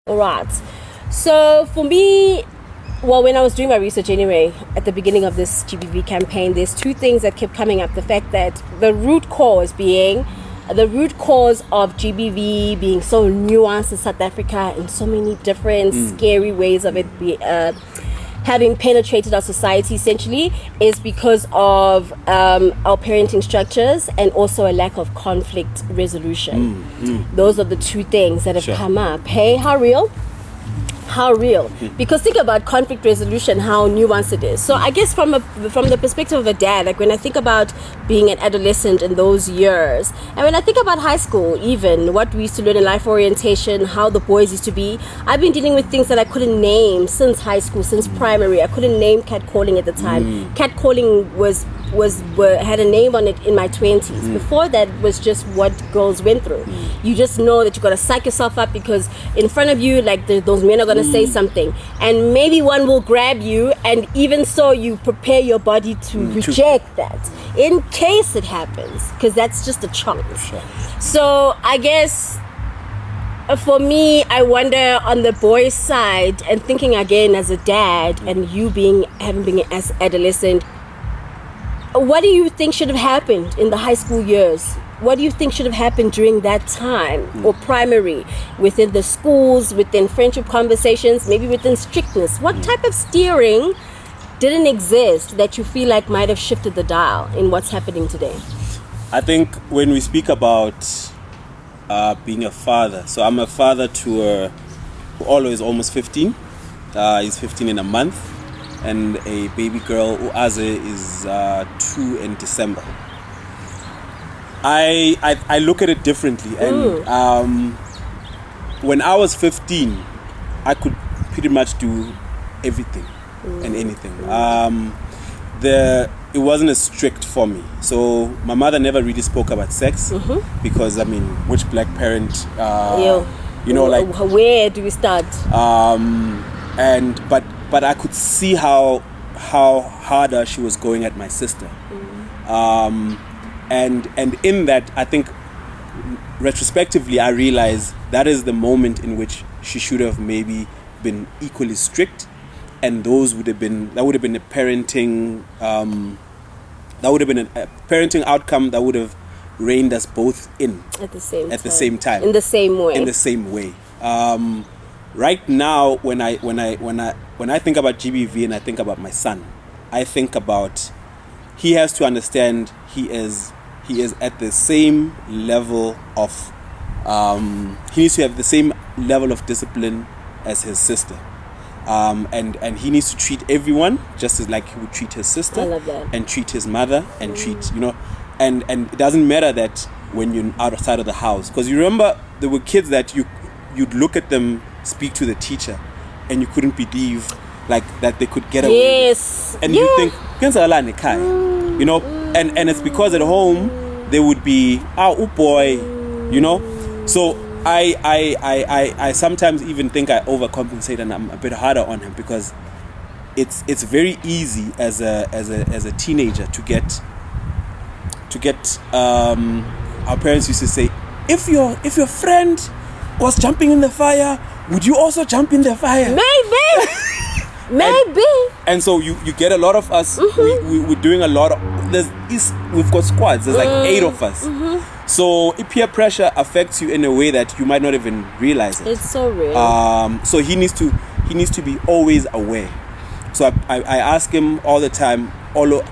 All right. So for me, well, when I was doing my research anyway, at the beginning of this GBV campaign, there's two things that kept coming up. The fact that the root cause of GBV being so nuanced in South Africa in so many different scary ways of it having penetrated our society essentially is because of our parenting structures and also a lack of conflict resolution. Those are the two things that have come up. Hey, how real? Because think about conflict resolution, how nuanced it is. So I guess from the perspective of a dad, like when I think about being an adolescent in those years, and when I think about high school, even what we used to learn in life orientation, how the boys used to be, I've been dealing with things that I couldn't name since high school, since primary. I couldn't name catcalling at the time. Catcalling had a name on it in my 20s. Before that was just what girls went through. You just know that you got to psych yourself up because in front of you, like those men are going to say something, and maybe one will grab you, and even so you prepare your body to reject that in case it happens, because that's just a chance. So I guess for me, I wonder on the boys' side, and thinking again as a dad, and you having been as adolescent, what do you think should have happened in the high school years? What do you think should have happened during that time, or primary, within the schools, within friendship conversations, maybe within strictness? What type of steering didn't exist that you feel like might have shifted the dial in what's happening today? I think when we speak about being a father, so I'm a father to Olo is almost 15. He's 15 in a month. And a baby girl, Uaze, is 2 in December. I look at it differently, and when I was 15, I could pretty much do everything and anything. It wasn't as strict for me. So my mother never really spoke about sex because which black parent? Where do we start? But I could see how harder she was going at my sister. And in that, I think retrospectively, I realized that is the moment in which she should have maybe been equally strict, and that would have been a parenting outcome that would have reined us both in at the same time in the same way. Right now, when I think about GBV and I think about my son, I think about he has to understand he is at the same level of he needs to have the same level of discipline as his sister, and he needs to treat everyone just as like he would treat his sister. I love that. And treat his mother and treat and it doesn't matter that when you're outside of the house, because you remember there were kids that you'd look at them speak to the teacher and you couldn't believe like that they could get away with. And you think and it's because at home they would be oh boy, so I sometimes even think I overcompensate and I'm a bit harder on him, because it's very easy as a teenager to get our parents used to say, if your friend was jumping in the fire, would you also jump in the fire? Maybe. And so you get a lot of us. We're doing a lot of. We've got squads. There's like 8 of us. So peer pressure affects you in a way that you might not even realize it. It's so real. So he needs to be always aware. So I ask him all the time, Olo,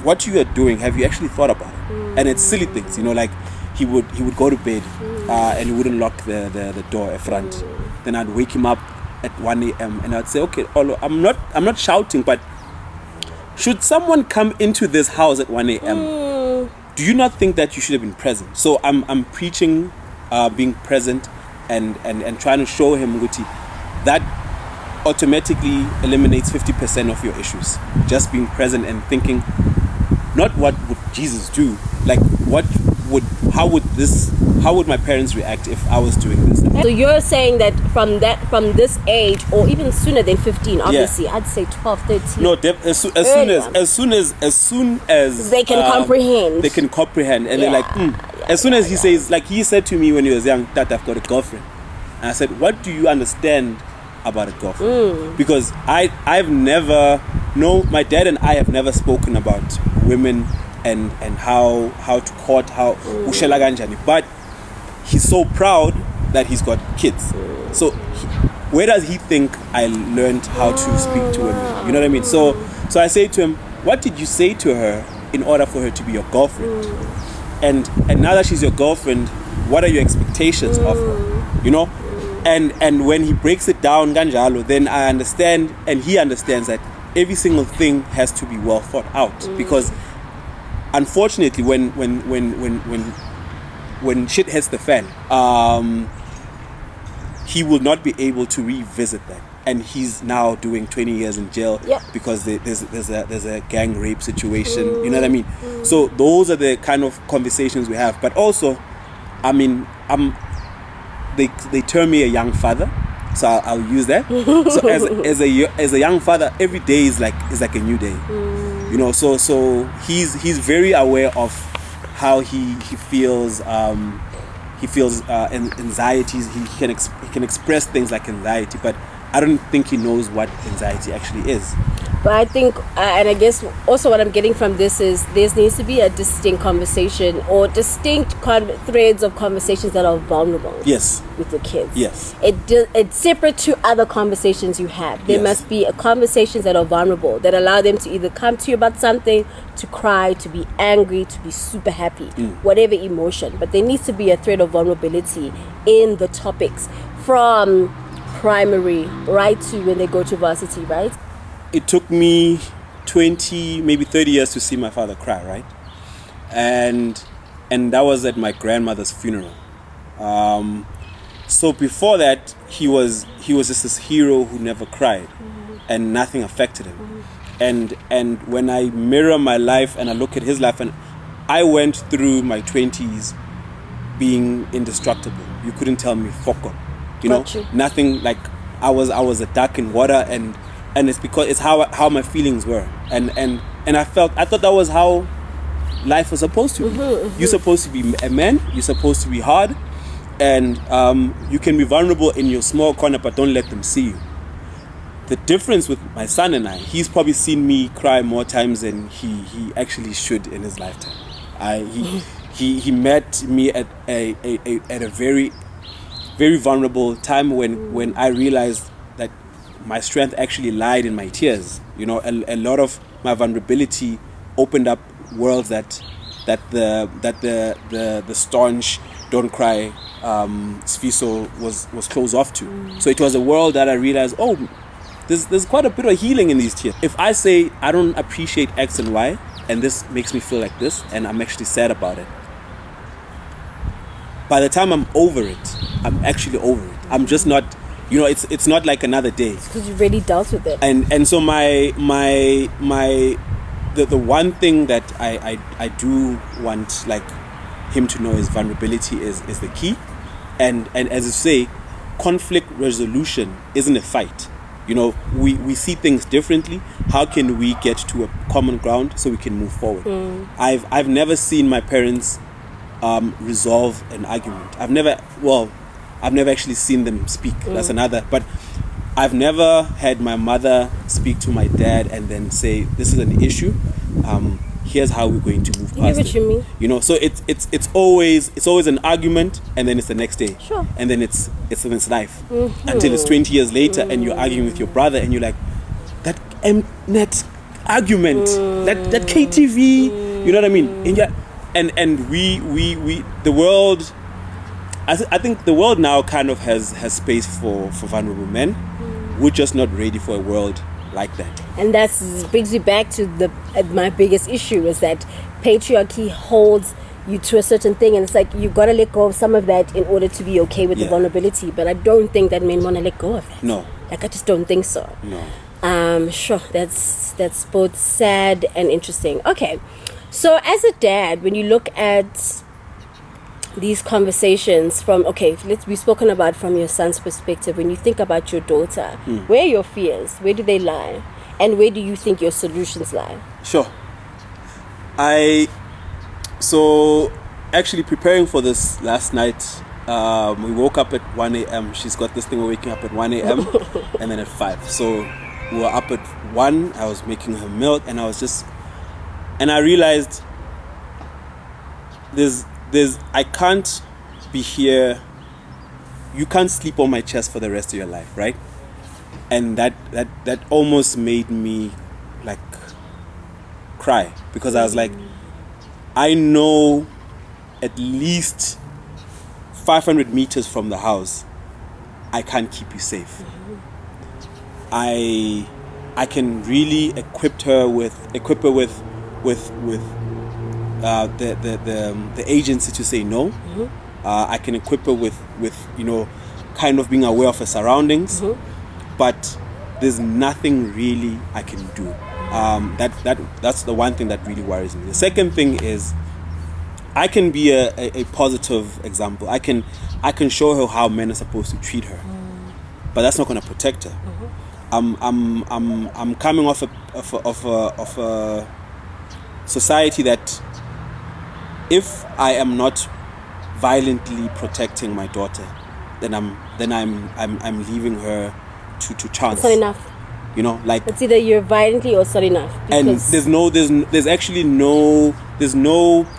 what you are doing, have you actually thought about it? And it's silly things, like he would go to bed and he wouldn't lock the door at front. Then I'd wake him up at 1 a.m. and I'd say, okay, Olo, I'm not shouting, but should someone come into this house at 1 a.m., do you not think that you should have been present? So I'm preaching being present and trying to show him, Guti, that automatically eliminates 50% of your issues. Just being present and thinking, not what would Jesus do, like how would my parents react if I was doing this? So you're saying that from this age, or even sooner than 15, obviously, I'd say 12, 13. No, as soon as they can comprehend. They can comprehend, and they're like, as soon as he says, like he said to me when he was young, Dad, I've got a girlfriend. And I said, what do you understand about a girlfriend? Because I've never, my dad and I have never spoken about women and how to court, how ushela kanjani. But he's so proud that he's got kids. So where does he think I learned how to speak to women? You know what I mean? So I say to him, what did you say to her in order for her to be your girlfriend? And now that she's your girlfriend, what are your expectations of her? You know? And when he breaks it down, ganjalo, then I understand, and he understands that every single thing has to be well thought out. Because unfortunately, when shit hits the fan, he will not be able to revisit that. And he's now doing 20 years in jail because there's a gang rape situation. You know what I mean? So those are the kind of conversations we have. But also, I mean, they term me a young father, so I'll use that. So as a young father, every day is like a new day. You know, so he's very aware of how he feels. He feels anxieties. He can express things like anxiety, but I don't think he knows what anxiety actually is. But I think, and I guess also what I'm getting from this is there needs to be a distinct conversation or distinct threads of conversations that are vulnerable. Yes. With the kids. Yes. It's separate to other conversations you have. There must be conversations that are vulnerable, that allow them to either come to you about something, to cry, to be angry, to be super happy, whatever emotion. But there needs to be a thread of vulnerability in the topics from primary right to when they go to varsity, right? It took me 20, maybe 30 years to see my father cry, right? And that was at my grandmother's funeral. So before that, he was just this hero who never cried, and nothing affected him. And when I mirror my life and I look at his life, and I went through my 20s being indestructible. You couldn't tell me fuck up. You know, nothing. Like I was a duck in water, and it's because it's how my feelings were, and I thought that was how life was supposed to be. You're supposed to be a man. You're supposed to be hard, and you can be vulnerable in your small corner, but don't let them see you. The difference with my son and I, he's probably seen me cry more times than he actually should in his lifetime. He met me at a very, very vulnerable time when I realized that my strength actually lied in my tears. You know, a lot of my vulnerability opened up worlds that the staunch don't cry Sfiso was closed off to. So it was a world that I realized, there's quite a bit of healing in these tears. If I say I don't appreciate X and Y, and this makes me feel like this, and I'm actually sad about it, by the time I'm over it, I'm actually over it. I'm just not, it's not like another day. Because you really dealt with it. And so the one thing that I do want like him to know is vulnerability is the key. And as you say, conflict resolution isn't a fight. You know, we see things differently. How can we get to a common ground so we can move forward? I've never seen my parents resolve an argument. I've never actually seen them speak. That's another. But I've never had my mother speak to my dad and then say, "This is an issue. Here's how we're going to move past it." You know, so it's always an argument, and then it's the next day, and then it's life until it's 20 years later, and you're arguing with your brother, and you're like, that Mnet argument, that KTV, you know what I mean? And we the world, I think the world now kind of has space for vulnerable men. We're just not ready for a world like that. And that brings me back to my biggest issue is that patriarchy holds you to a certain thing, and it's like you gotta let go of some of that in order to be okay with the vulnerability. But I don't think that men want to let go of that. No, like I just don't think so. No. Sure, that's both sad and interesting. Okay, so as a dad, when you look at these conversations we've spoken about from your son's perspective. When you think about your daughter, where are your fears? Where do they lie? And where do you think your solutions lie? Sure. So actually preparing for this last night, We woke up at 1 a.m. She's got this thing of waking up at 1 a.m. and then at 5. So we were up at 1. I was making her milk, and I realized I can't be here. You can't sleep on my chest for the rest of your life, right? And that almost made me like cry, because I was like, I know at least 500 meters from the house I can't keep you safe. I can really equip her with the agency to say no. I can equip her with kind of being aware of her surroundings, but there's nothing really I can do. That's the one thing that really worries me. The second thing is, I can be a positive example. I can show her how men are supposed to treat her, but that's not going to protect her. I'm coming off a society that if I am not violently protecting my daughter, then I'm leaving her to chance. It's not enough. Like it's either you're violently or it's not enough. And there's actually no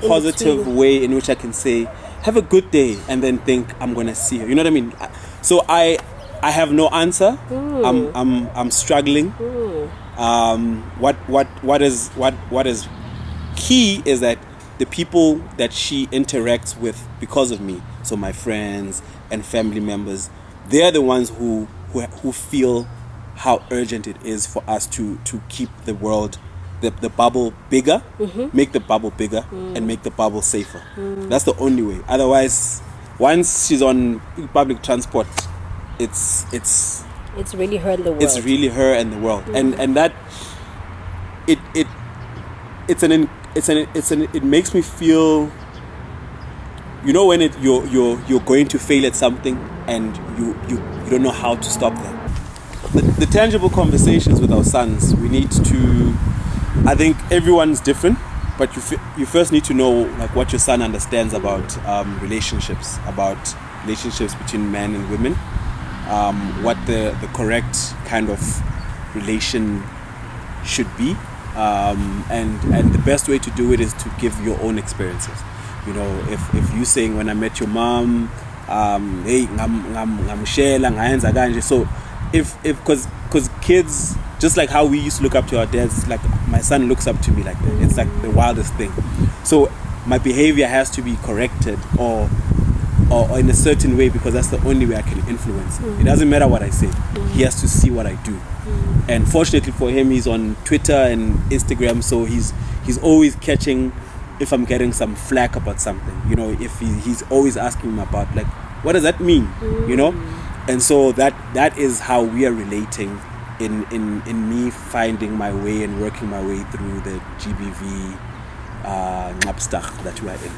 positive way in which I can say have a good day and then think I'm gonna see her. You know what I mean? So I have no answer. I'm struggling. What is key is that the people that she interacts with because of me, so my friends and family members, they're the ones who feel how urgent it is for us to keep the world, the bubble bigger, make the bubble bigger, and make the bubble safer. That's the only way. Otherwise, once she's on public transport, it's really her and the world. It's really her and the world, and that it makes me feel, when you're going to fail at something and you don't know how to stop that. The tangible conversations with our sons, we need to, I think everyone's different, but you first need to know like what your son understands about relationships between men and women, what the correct kind of relation should be, and the best way to do it is to give your own experiences. If you saying, when I met your mom, hey, ngamshela ngayenza kanje, so because kids, just like how we used to look up to our dads, like my son looks up to me like that. It's like the wildest thing. So my behavior has to be corrected or in a certain way, because that's the only way I can influence. It doesn't matter what I say. He has to see what I do. And fortunately for him, he's on Twitter and Instagram, so he's always catching if I'm getting some flack about something. If he's always asking me about, like, what does that mean? And so that is how we are relating in me finding my way and working my way through the GBV that we are in.